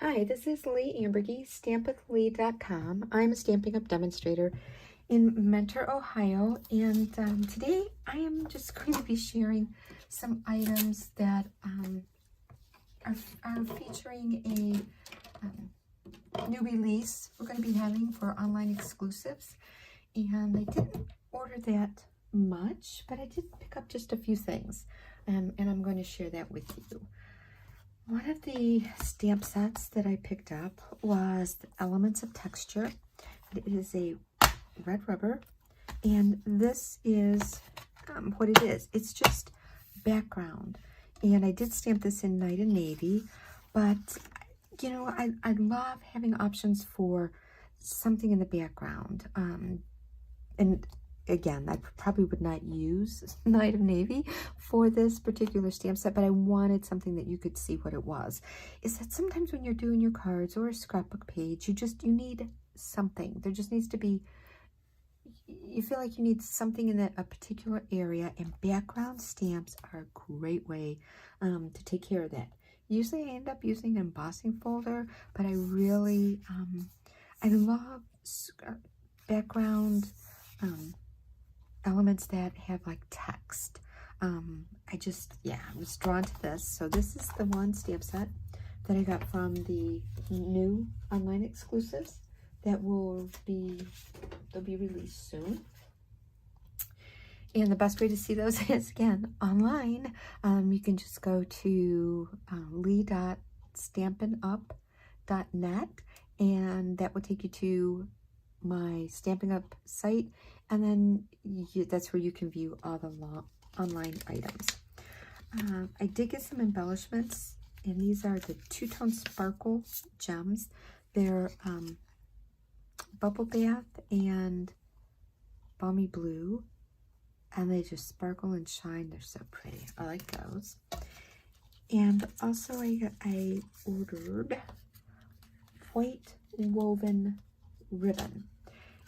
Hi, this is Leigh Ambergy, stampwithleigh.com. I'm a Stampin' Up! Demonstrator in Mentor, Ohio, and today I am just going to be sharing some items that are featuring a new release we're going to be having for online exclusives. And I didn't order that much, but I did pick up just a few things, and I'm going to share that with you. One of the stamp sets that I picked up was the Elements of Texture. It is a red rubber, and this is what it is. It's just background, and I did stamp this in Night and Navy, but you know, I love having options for something in the background. And again, I probably would not use Night of Navy for this particular stamp set, but I wanted something that you could see what it was. Is that sometimes when you're doing your cards or a scrapbook page, you need something. There just needs to be, you feel like you need something in a particular area, and background stamps are a great way to take care of that. Usually I end up using an embossing folder, but I really, I love background elements that have like text. I was drawn to this. So this is the one stamp set that I got from the new online exclusives that they'll be released soon. And the best way to see those is, again, online. You can just go to leigh.stampinup.net, and that will take you to my Stampin' Up! Site, and then that's where you can view all the online items. I did get some embellishments, and these are the two-tone sparkle gems. They're Bubble Bath and Balmy Blue, and they just sparkle and shine. They're so pretty. I like those. And also I ordered white woven ribbon,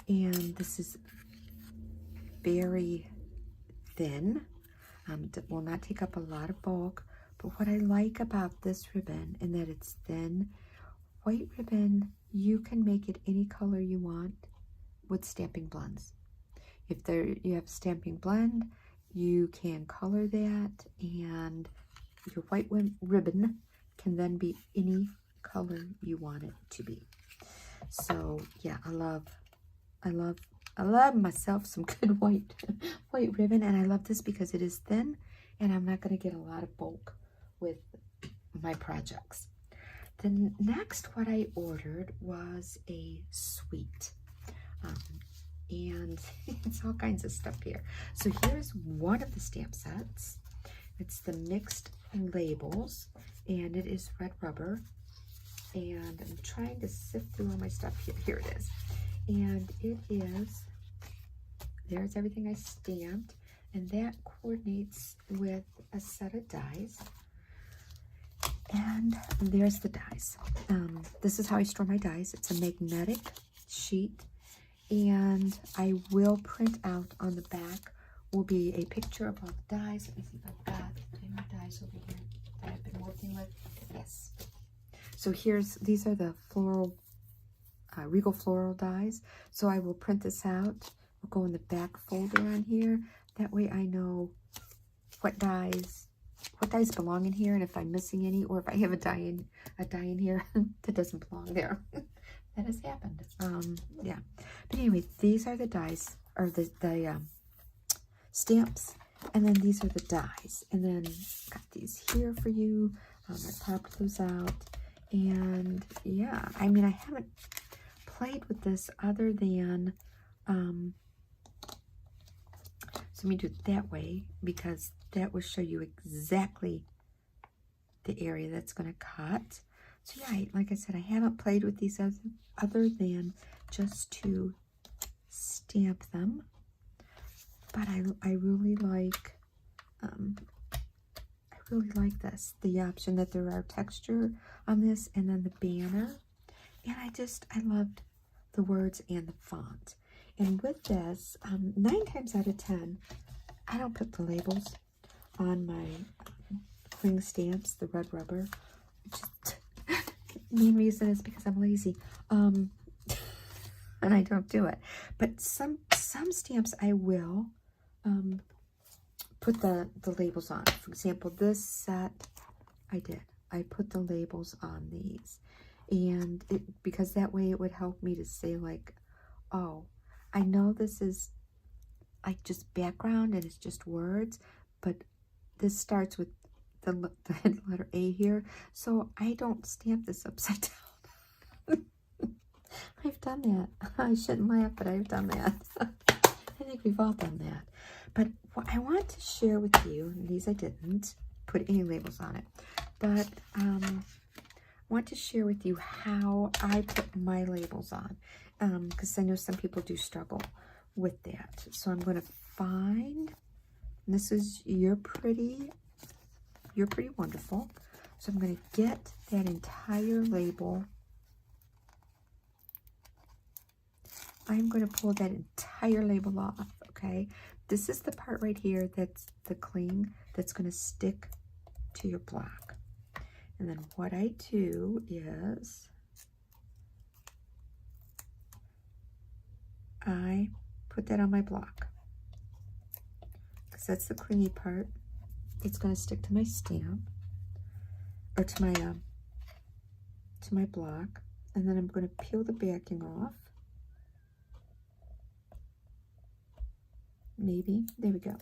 and this is very thin. It will not take up a lot of bulk, but what I like about this ribbon is that it's thin. White ribbon, you can make it any color you want with stamping blends. If you have stamping blend, you can color that, and your white ribbon can then be any color you want it to be. So yeah, I love myself some good white ribbon, and I love this because it is thin, and I'm not going to get a lot of bulk with my projects. Then next, what I ordered was a suite, and it's all kinds of stuff here. So here's one of the stamp sets. It's the mixed labels, and it is red rubber. And I'm trying to sift through all my stuff here. Here it is. And it is, there's everything I stamped, and that coordinates with a set of dies. And there's the dies. This is how I store my dies. It's a magnetic sheet, and I will print out on the back will be a picture of all the dies. Let me see if I've got any more dies over here that I've been working with. Yes. So these are the floral, Regal Floral dies. So I will print this out. We'll go in the back folder on here. That way I know what dies belong in here, and if I'm missing any, or if I have a die in here that doesn't belong there. That has happened. Yeah. But anyway, these are the dies, or the stamps, and then these are the dies. And then got these here for you. I popped those out. And yeah, I mean, I haven't played with this other than, so let me do it that way, because that will show you exactly the area that's going to cut. So yeah, like I said, I haven't played with these other than just to stamp them. But I really like, this, the option that there are texture on this, and then the banner. And I loved the words and the font. And with this, 9 times out of 10, I don't put the labels on my cling stamps, the red rubber. main reason is because I'm lazy. And I don't do it. But some stamps I will put the labels on. For example, this set I put the labels on these. And because that way it would help me to say like, oh, I know this is like just background and it's just words, but this starts with the letter A here, so I don't stamp this upside down. I've done that. I shouldn't laugh, but I've done that. I think we've all done that. But what I want to share with you, and these I didn't put any labels on it, but I want to share with you how I put my labels on, because I know some people do struggle with that. So I'm going to find, and this is You're Pretty Wonderful. So I'm going to get that entire label. I'm going to pull that entire label off, okay? This is the part right here that's the cling that's going to stick to your block. And then what I do is I put that on my block, because that's the clingy part. It's going to stick to my stamp, or to my block, and then I'm going to peel the backing off. Maybe, there we go.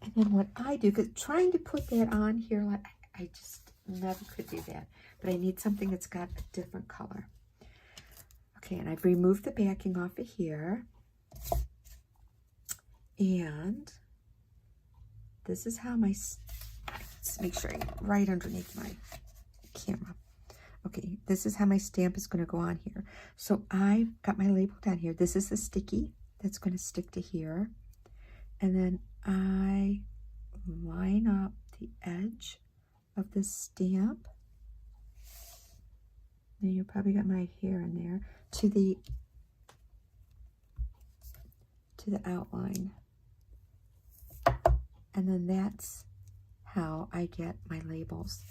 And then what I do, because trying to put that on here, like I just never could do that, but I need something that's got a different color. Okay, and I've removed the backing off of here, and this is how my, let's make sure I'm right underneath my camera. Okay, this is how my stamp is going to go on here. So I got my label down here. This is the sticky that's going to stick to here. And then I line up the edge of the stamp. Now you probably got my hair in there, to the outline. And then that's how I get my labels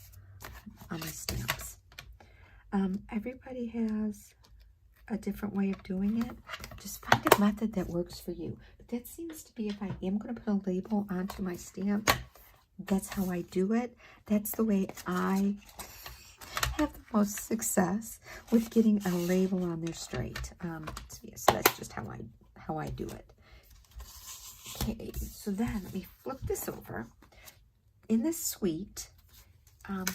on my stamps. Everybody has a different way of doing it. Just find a method that works for you. But that seems to be, if I am going to put a label onto my stamp, that's how I do it. That's the way I have the most success with getting a label on there straight. So yeah, so that's just how I do it. Okay, so then let me flip this over. In this suite,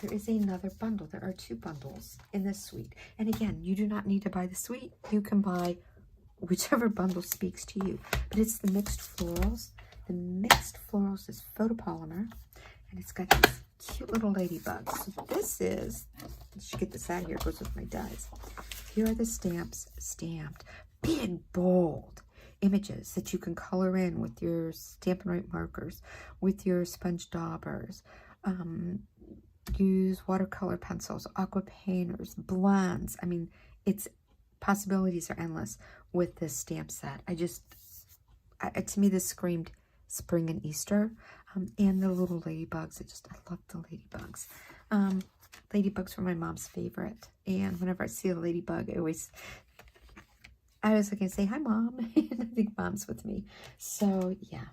there is another bundle. There are 2 bundles in this suite. And again, you do not need to buy the suite. You can buy whichever bundle speaks to you. But it's the mixed florals. The mixed florals is photopolymer, and it's got these cute little ladybugs. So this is, I should get this out of here. It goes with my dies. Here are the stamps stamped. Big, bold images that you can color in with your Stampin' Right markers, with your sponge daubers. Use watercolor pencils, aqua painters, blends. I mean, it's possibilities are endless with this stamp set. To me, this screamed spring and Easter. And the little ladybugs. I love the ladybugs. Ladybugs were my mom's favorite. And whenever I see a ladybug, I always like to say, hi, Mom. And I think Mom's with me. So, yeah.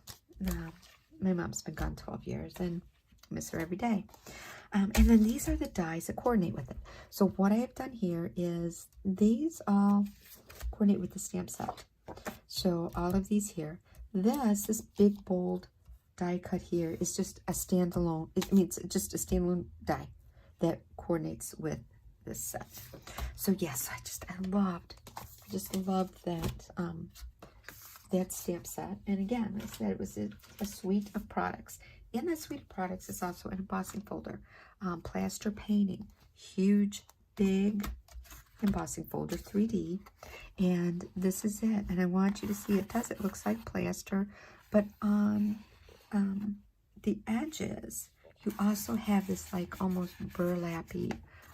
My mom's been gone 12 years, and I miss her every day. And then these are the dies that coordinate with it. So what I have done here is these all coordinate with the stamp set. So all of these here. This big, bold die cut here is just a standalone. It means just a standalone die that coordinates with this set. So yes, I just loved that that stamp set. And again, I said it was a suite of products. In that suite of products is also an embossing folder, plaster painting, huge, big embossing folder, 3D, and this is it. And I want you to see it looks like plaster, but on the edges, you also have this like almost burlappy,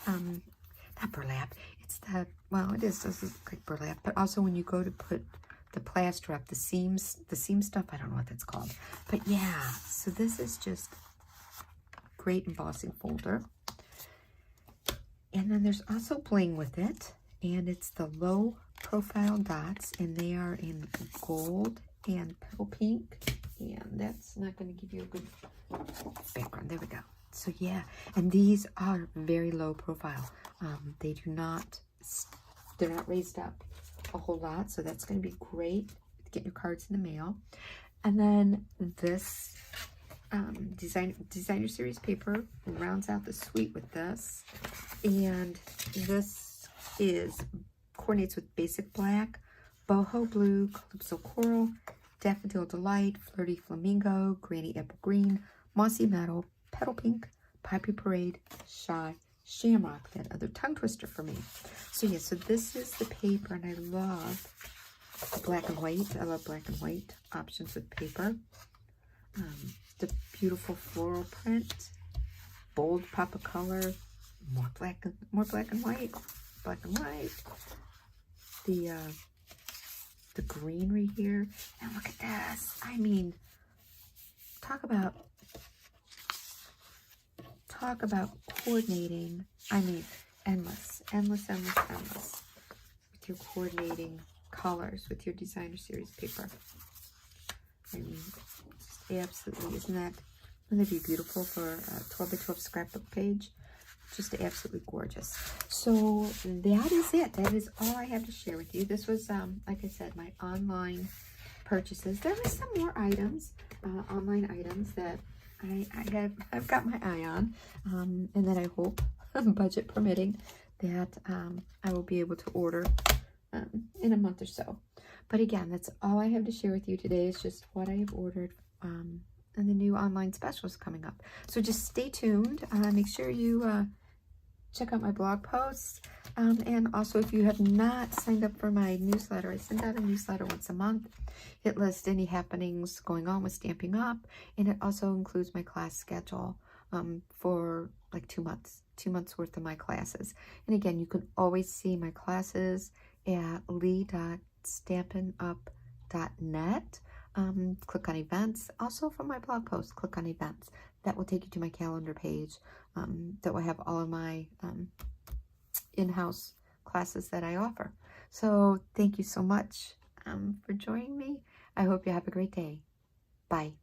not burlap, it's that, well, this is like burlap, but also when you go to put the plaster up, the seam stuff, I don't know what that's called, but yeah, so this is just great embossing folder. And And then there's also bling with it, and it's the low profile dots, and they are in gold and petal pink, and that's not going to give you a good background. There we go. So yeah, and these are very low profile. They do not, they're not raised up a whole lot, so that's going to be great to get your cards in the mail. And then this designer series paper rounds out the suite with this, and this coordinates with basic black, boho blue, calypso coral, daffodil delight, flirty flamingo, granny apple green, mossy meadow, petal pink, poppy parade, shy, shamrock, that other tongue twister for me. So yeah, so this is the paper, and I love black and white. I love black and white options with paper. The beautiful floral print, bold pop of color, more black and white, black and white. The greenery here, and look at this. I mean, talk about coordinating. I mean, endless with your coordinating colors with your designer series paper. I mean, just absolutely, wouldn't that be beautiful for a 12 by 12 scrapbook page? Just absolutely gorgeous. So that is it. That is all I have to share with you. This was, like I said, my online purchases. There are some more items, online items that I've got my eye on, and that I hope, budget permitting, that I will be able to order in a month or so. But again, that's all I have to share with you today. Is just what I have ordered, and the new online specials coming up. So just stay tuned. Make sure you check out my blog posts, and also if you have not signed up for my newsletter, I send out a newsletter once a month. It lists any happenings going on with Stamping Up, and it also includes my class schedule for like 2 months worth of my classes. And again, you can always see my classes at leigh.stampinup.net. Click on events. Also for my blog post, click on events. That will take you to my calendar page that will have all of my in-house classes that I offer. So thank you so much for joining me. I hope you have a great day. Bye.